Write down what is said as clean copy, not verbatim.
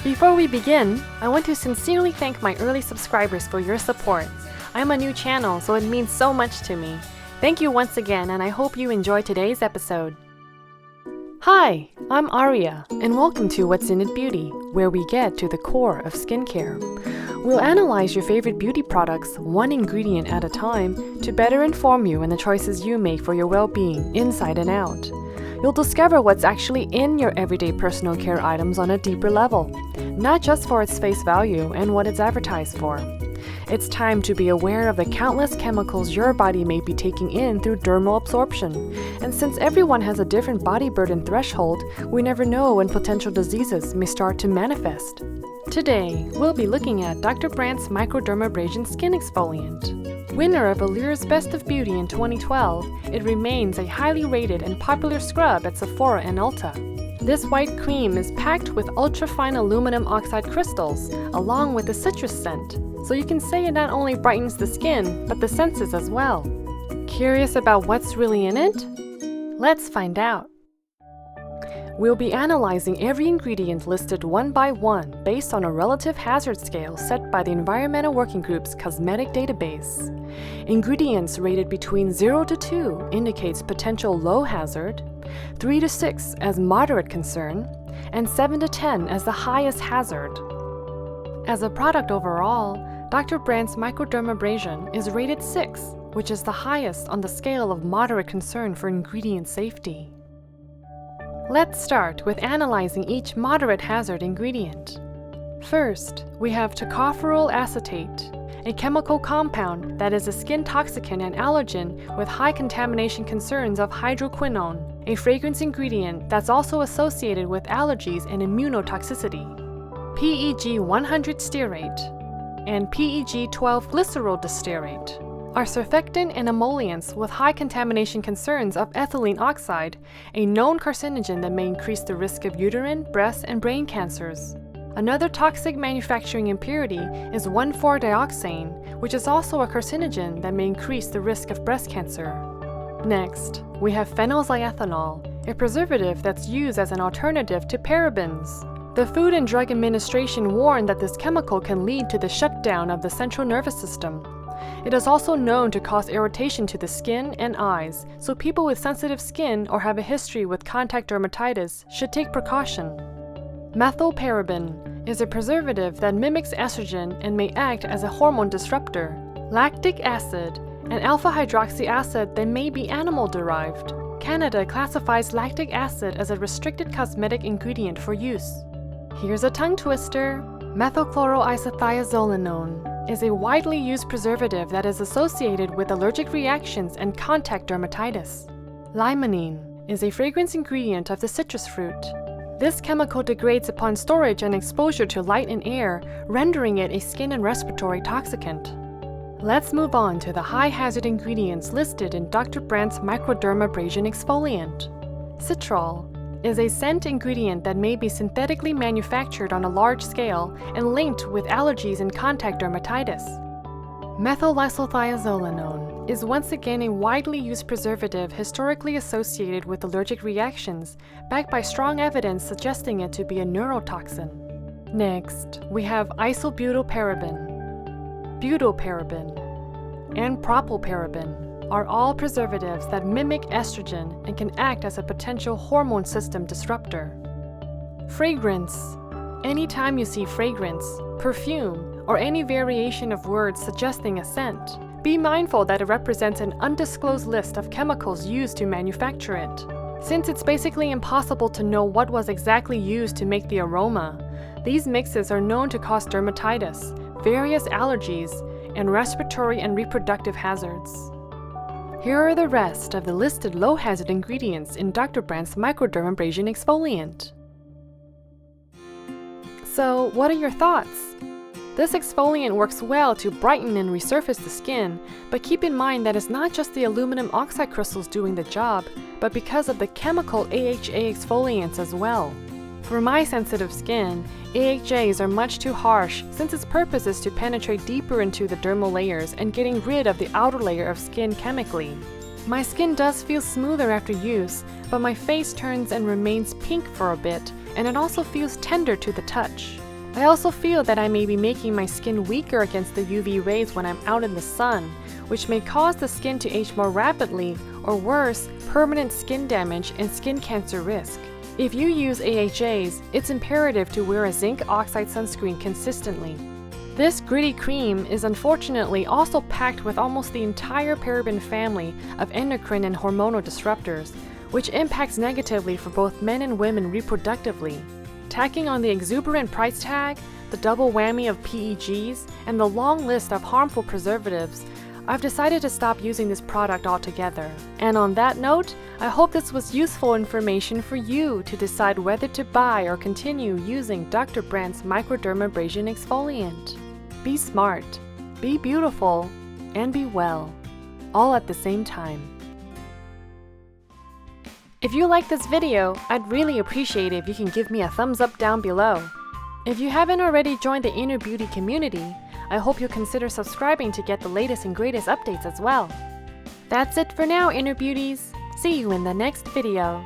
Before we begin, I want to sincerely thank my early subscribers for your support. I'm a new channel, so it means so much to me. Thank you once again, and I hope you enjoy today's episode. Hi, I'm Aria, and welcome to What's in It Beauty, where we get to the core of skincare. We'll analyze your favorite beauty products one ingredient at a time to better inform you in the choices you make for your well-being inside and out. You'll discover what's actually in your everyday personal care items on a deeper level, not just for its face value and what it's advertised for. It's time to be aware of the countless chemicals your body may be taking in through dermal absorption. And since everyone has a different body burden threshold, we never know when potential diseases may start to manifest. Today, we'll be looking at Dr. Brandt's Microdermabrasion Skin Exfoliant. Winner of Allure's Best of Beauty in 2012, it remains a highly rated and popular scrub at Sephora and Ulta. This white cream is packed with ultra-fine aluminum oxide crystals, along with a citrus scent, so you can say it not only brightens the skin, but the senses as well. Curious about what's really in it? Let's find out. We'll be analyzing every ingredient listed one by one based on a relative hazard scale set by the Environmental Working Group's cosmetic database. Ingredients rated between 0 to 2 indicates potential low hazard, 3 to 6 as moderate concern, and 7 to 10 as the highest hazard. As a product overall, Dr. Brandt's Microdermabrasion is rated 6, which is the highest on the scale of moderate concern for ingredient safety. Let's start with analyzing each moderate hazard ingredient. First, we have tocopherol acetate, a chemical compound that is a skin toxicant and allergen with high contamination concerns of hydroquinone, a fragrance ingredient that's also associated with allergies and immunotoxicity. PEG 100 stearate and PEG 12 glycerol distearate are surfactant and emollients with high contamination concerns of ethylene oxide, a known carcinogen that may increase the risk of uterine, breast, and brain cancers. Another toxic manufacturing impurity is 1,4-dioxane, which is also a carcinogen that may increase the risk of breast cancer. Next, we have phenylxyethanol, a preservative that's used as an alternative to parabens. The Food and Drug Administration warned that this chemical can lead to the shutdown of the central nervous system. It is also known to cause irritation to the skin and eyes, so people with sensitive skin or have a history with contact dermatitis should take precaution. Methylparaben is a preservative that mimics estrogen and may act as a hormone disruptor. Lactic acid, an alpha-hydroxy acid that may be animal-derived. Canada classifies lactic acid as a restricted cosmetic ingredient for use. Here's a tongue twister. Methylchloroisothiazolinone is a widely used preservative that is associated with allergic reactions and contact dermatitis. Limonene is a fragrance ingredient of the citrus fruit. This chemical degrades upon storage and exposure to light and air, rendering it a skin and respiratory toxicant. Let's move on to the high-hazard ingredients listed in Dr. Brandt's Microdermabrasion Exfoliant. Citral is a scent ingredient that may be synthetically manufactured on a large scale and linked with allergies and contact dermatitis. Methylisothiazolinone is once again a widely used preservative historically associated with allergic reactions, backed by strong evidence suggesting it to be a neurotoxin. Next, we have isobutylparaben, butylparaben, and propylparaben are all preservatives that mimic estrogen and can act as a potential hormone system disruptor. Fragrance. Anytime you see fragrance, perfume, or any variation of words suggesting a scent, be mindful that it represents an undisclosed list of chemicals used to manufacture it. Since it's basically impossible to know what was exactly used to make the aroma, these mixes are known to cause dermatitis, various allergies, and respiratory and reproductive hazards. Here are the rest of the listed low-hazard ingredients in Dr. Brandt's Microdermabrasion Exfoliant. So, what are your thoughts? This exfoliant works well to brighten and resurface the skin, but keep in mind that it's not just the aluminum oxide crystals doing the job, but because of the chemical AHA exfoliants as well. For my sensitive skin, AHAs are much too harsh since its purpose is to penetrate deeper into the dermal layers and getting rid of the outer layer of skin chemically. My skin does feel smoother after use, but my face turns and remains pink for a bit, and it also feels tender to the touch. I also feel that I may be making my skin weaker against the UV rays when I'm out in the sun, which may cause the skin to age more rapidly, or worse, permanent skin damage and skin cancer risk. If you use AHAs, it's imperative to wear a zinc oxide sunscreen consistently. This gritty cream is unfortunately also packed with almost the entire paraben family of endocrine and hormonal disruptors, which impacts negatively for both men and women reproductively. Tacking on the exuberant price tag, the double whammy of PEGs, and the long list of harmful preservatives, I've decided to stop using this product altogether. And on that note, I hope this was useful information for you to decide whether to buy or continue using Dr. Brandt's Microdermabrasion Exfoliant. Be smart, be beautiful, and be well, all at the same time. If you like this video, I'd really appreciate it if you can give me a thumbs up down below. If you haven't already joined the Inner Beauty community, I hope you'll consider subscribing to get the latest and greatest updates as well. That's it for now, Inner Beauties. See you in the next video.